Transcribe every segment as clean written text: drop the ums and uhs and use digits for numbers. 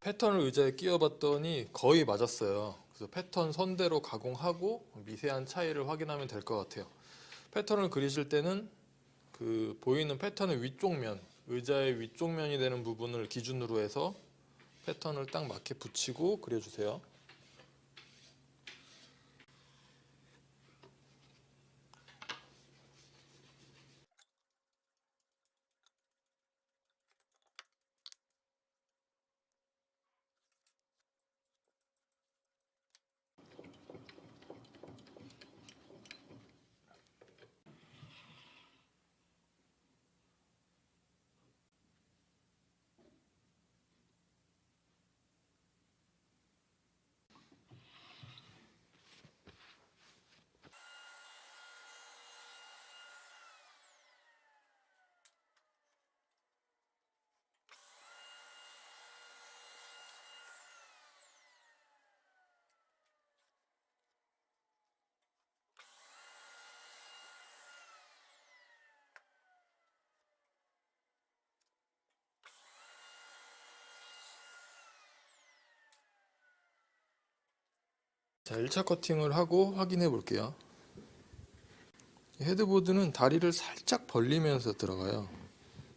패턴을 의자에 끼워봤더니 거의 맞았어요. 그래서 패턴 선대로 가공하고 미세한 차이를 확인하면 될 것 같아요. 패턴을 그리실 때는 그 보이는 패턴의 위쪽 면, 의자의 위쪽 면이 되는 부분을 기준으로 해서 패턴을 딱 맞게 붙이고 그려주세요. 자, 1차 커팅을 하고 확인해 볼게요. 헤드보드는 다리를 살짝 벌리면서 들어가요.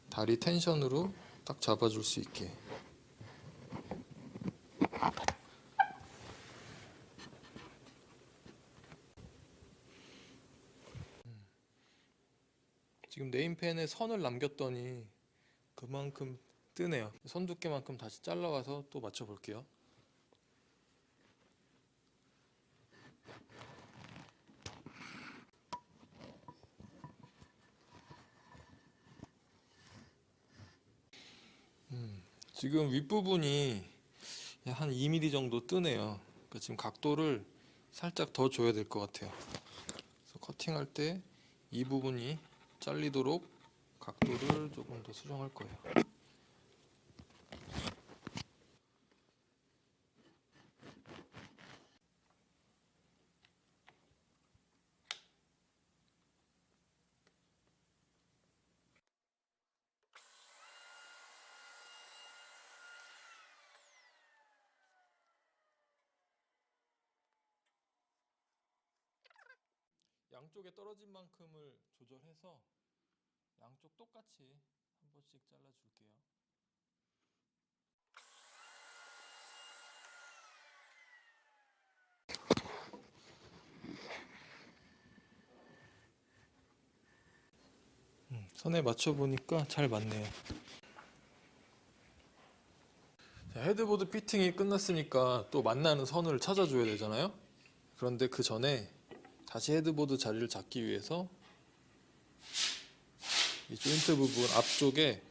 다리 텐션으로 딱 잡아줄 수 있게. 지금 네임펜에 선을 남겼더니 그만큼 뜨네요. 선 두께만큼 다시 잘라와서 또 맞춰볼게요. 지금 윗부분이 한 2mm 정도 뜨네요. 그러니까 지금 각도를 살짝 더 줘야 될 것 같아요. 그래서 커팅할 때 이 부분이 잘리도록 각도를 조금 더 수정할 거예요. 양쪽에 떨어진 만큼을 조절해서 양쪽 똑같이 한 번씩 잘라줄게요. 선에 맞춰보니까 잘 맞네요. 자, 헤드보드 피팅이 끝났으니까 또 만나는 선을 찾아줘야 되잖아요. 그런데 그 전에 다시 헤드보드 자리를 잡기 위해서 이 조인트 부분 앞쪽에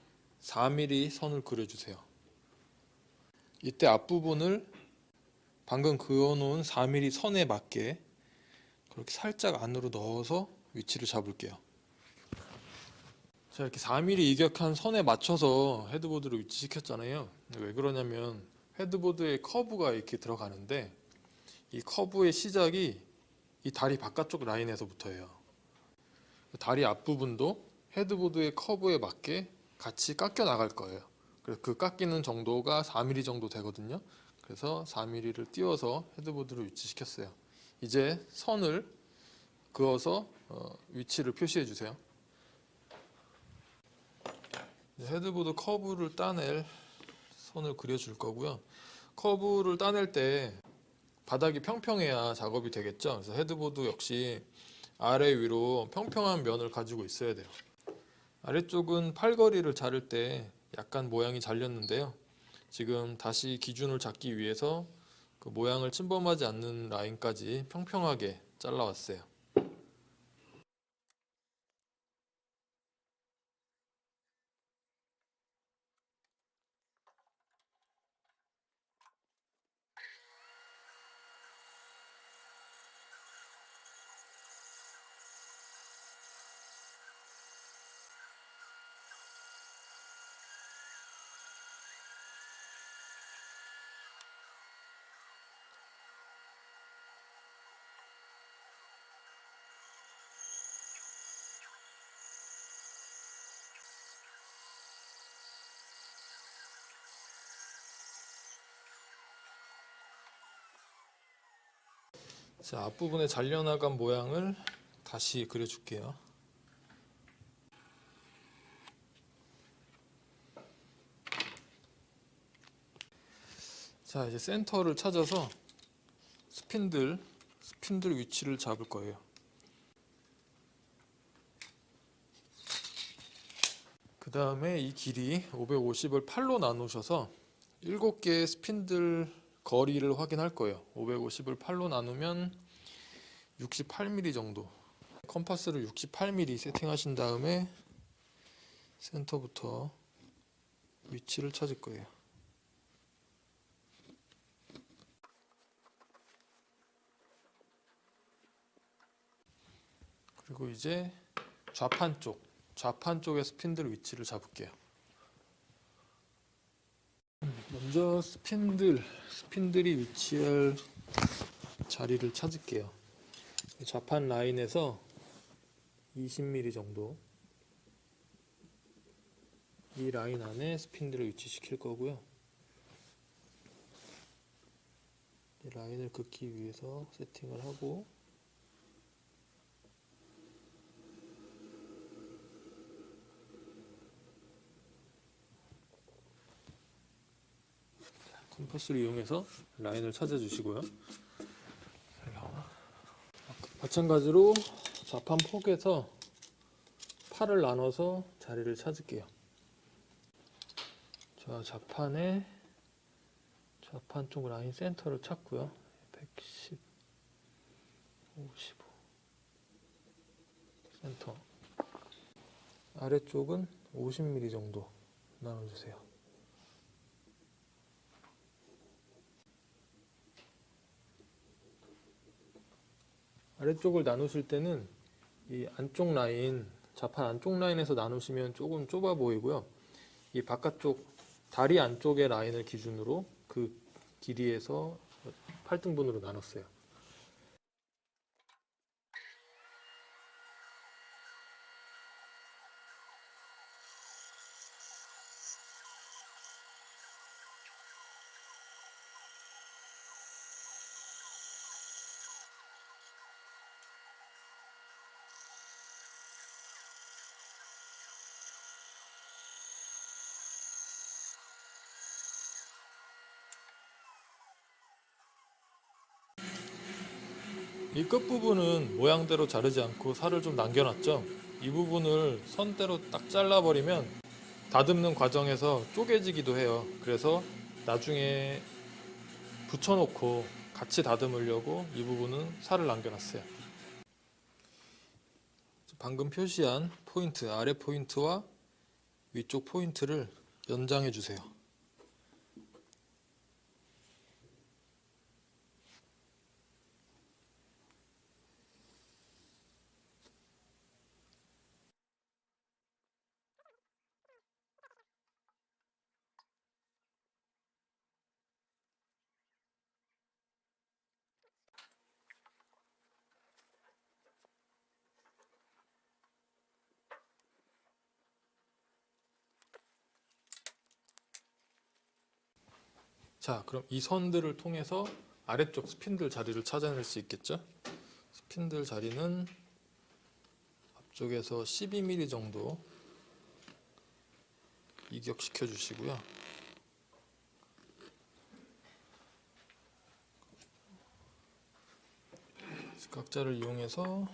4mm 선을 그려주세요. 이때 앞부분을 방금 그어놓은 4mm 선에 맞게 그렇게 살짝 안으로 넣어서 위치를 잡을게요. 자, 이렇게 4mm 이격한 선에 맞춰서 헤드보드를 위치시켰잖아요. 왜 그러냐면 헤드보드에 커브가 이렇게 들어가는데 이 커브의 시작이 이 다리 바깥쪽 라인에서부터예요. 다리 앞부분도 헤드보드의 커브에 맞게 같이 깎여 나갈 거예요. 그래서 그 깎이는 정도가 4mm 정도 되거든요. 그래서 4mm를 띄워서 헤드보드를 위치시켰어요. 이제 선을 그어서 위치를 표시해 주세요. 헤드보드 커브를 따낼 선을 그려줄 거고요. 커브를 따낼 때 바닥이 평평해야 작업이 되겠죠. 그래서 헤드보드 역시 아래 위로 평평한 면을 가지고 있어야 돼요. 아래쪽은 팔걸이를 자를 때 약간 모양이 잘렸는데요. 지금 다시 기준을 잡기 위해서 그 모양을 침범하지 않는 라인까지 평평하게 잘라왔어요. 자, 앞부분에 잘려나간 모양을 다시 그려줄게요. 자, 이제 센터를 찾아서 스핀들 위치를 잡을 거예요. 그 다음에 이 길이 550을 8로 나누셔서 7개의 스핀들 거리를 확인할 거예요. 550을 8로 나누면 68mm 정도. 컴파스를 68mm 세팅하신 다음에 센터부터 위치를 찾을 거예요. 그리고 이제 좌판 쪽의 스핀들 위치를 잡을게요. 먼저 스핀들이 위치할 자리를 찾을게요. 좌판 라인에서 20mm 정도, 이 라인 안에 스핀들을 위치시킬 거고요. 이 라인을 긋기 위해서 세팅을 하고, 컴퍼스를 이용해서 라인을 찾아주시고요. 마찬가지로 좌판 폭에서 팔을 나눠서 자리를 찾을게요. 자, 좌판 쪽 라인 센터를 찾고요. 110, 55 센터. 아래쪽은 50mm 정도 나눠주세요. 아래쪽을 나누실 때는 이 안쪽 라인, 좌판 안쪽 라인에서 나누시면 조금 좁아 보이고요. 이 바깥쪽 다리 안쪽의 라인을 기준으로 그 길이에서 8등분으로 나눴어요. 이 끝부분은 모양대로 자르지 않고 살을 좀 남겨놨죠. 이 부분을 선대로 딱 잘라버리면 다듬는 과정에서 쪼개지기도 해요. 그래서 나중에 붙여놓고 같이 다듬으려고 이 부분은 살을 남겨놨어요. 방금 표시한 포인트, 아래 포인트와 위쪽 포인트를 연장해 주세요. 자, 그럼 이 선들을 통해서 아래쪽 스핀들 자리를 찾아낼 수 있겠죠? 스핀들 자리는 앞쪽에서 12mm 정도 이격시켜 주시고요. 직각자를 이용해서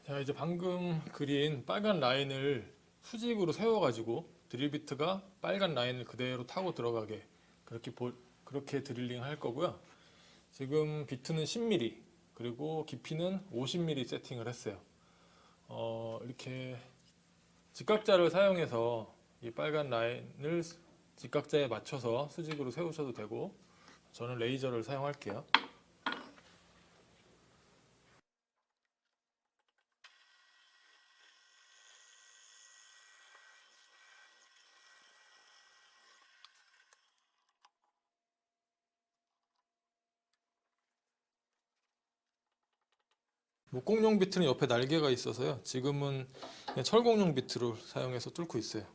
자, 이제 방금 그린 빨간 라인을 수직으로 세워가지고 드릴비트가 빨간 라인을 그대로 타고 들어가게 그렇게 드릴링 할 거고요. 지금 비트는 10mm 그리고 깊이는 50mm 세팅을 했어요. 이렇게 직각자를 사용해서 이 빨간 라인을 직각자에 맞춰서 수직으로 세우셔도 되고, 저는 레이저를 사용할게요. 목공용 비트는 옆에 날개가 있어서요. 지금은 그냥 철공용 비트로 사용해서 뚫고 있어요.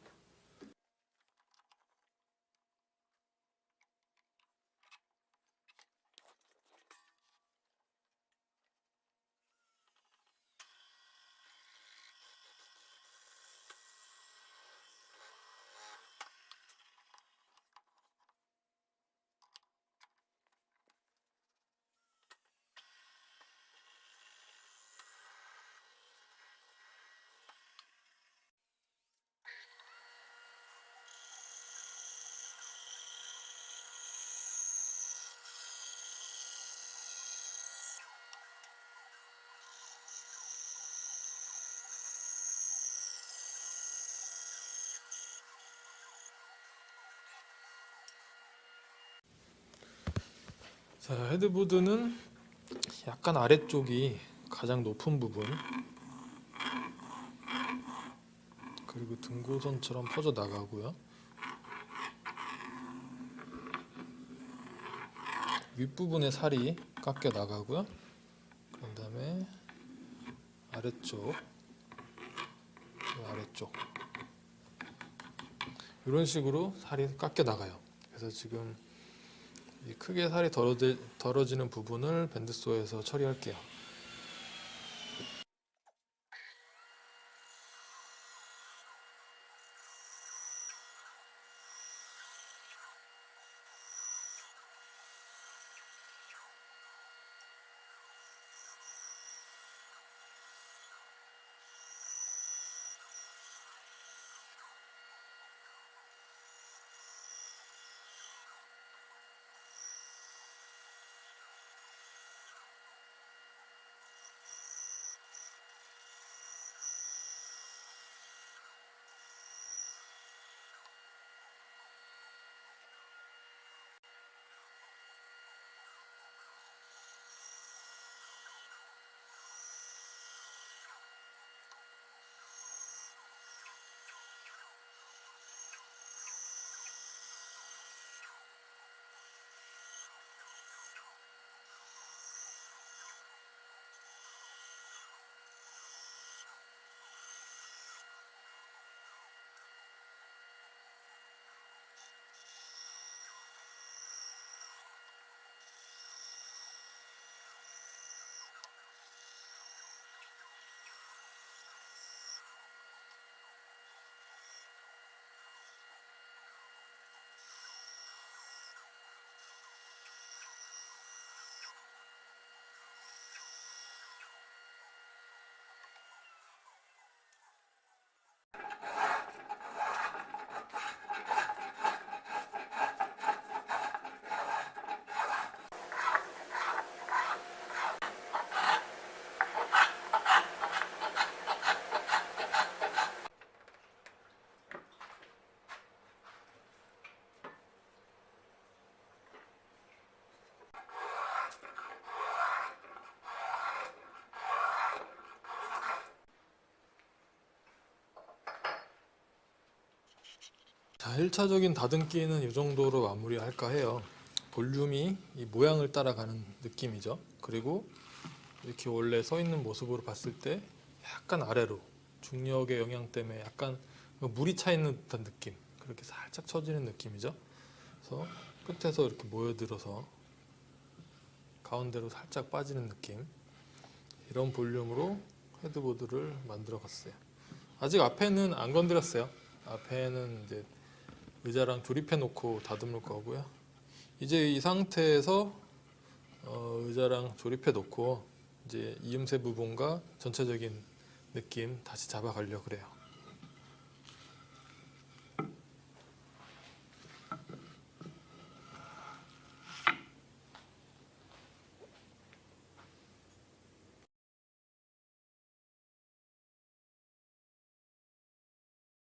자, 헤드보드는 약간 아래쪽이 가장 높은 부분, 그리고 등고선처럼 퍼져 나가고요. 윗부분에 살이 깎여 나가고요. 그 다음에 아래쪽 이런 식으로 살이 깎여 나가요. 그래서 지금 이 크게 살이 덜어지는 부분을 밴드소에서 처리할게요. 자, 1차적인 다듬기는 이 정도로 마무리할까 해요. 볼륨이 이 모양을 따라가는 느낌이죠. 그리고 이렇게 원래 서 있는 모습으로 봤을 때 약간 아래로 중력의 영향 때문에 약간 물이 차 있는 듯한 느낌, 그렇게 살짝 처지는 느낌이죠. 그래서 끝에서 이렇게 모여들어서 가운데로 살짝 빠지는 느낌, 이런 볼륨으로 헤드보드를 만들어 갔어요. 아직 앞에는 안 건드렸어요. 앞에는 이제 의자랑 조립해 놓고 다듬을 거고요. 이제 이 상태에서 의자랑 조립해 놓고 이제 이음새 부분과 전체적인 느낌 다시 잡아가려고 그래요.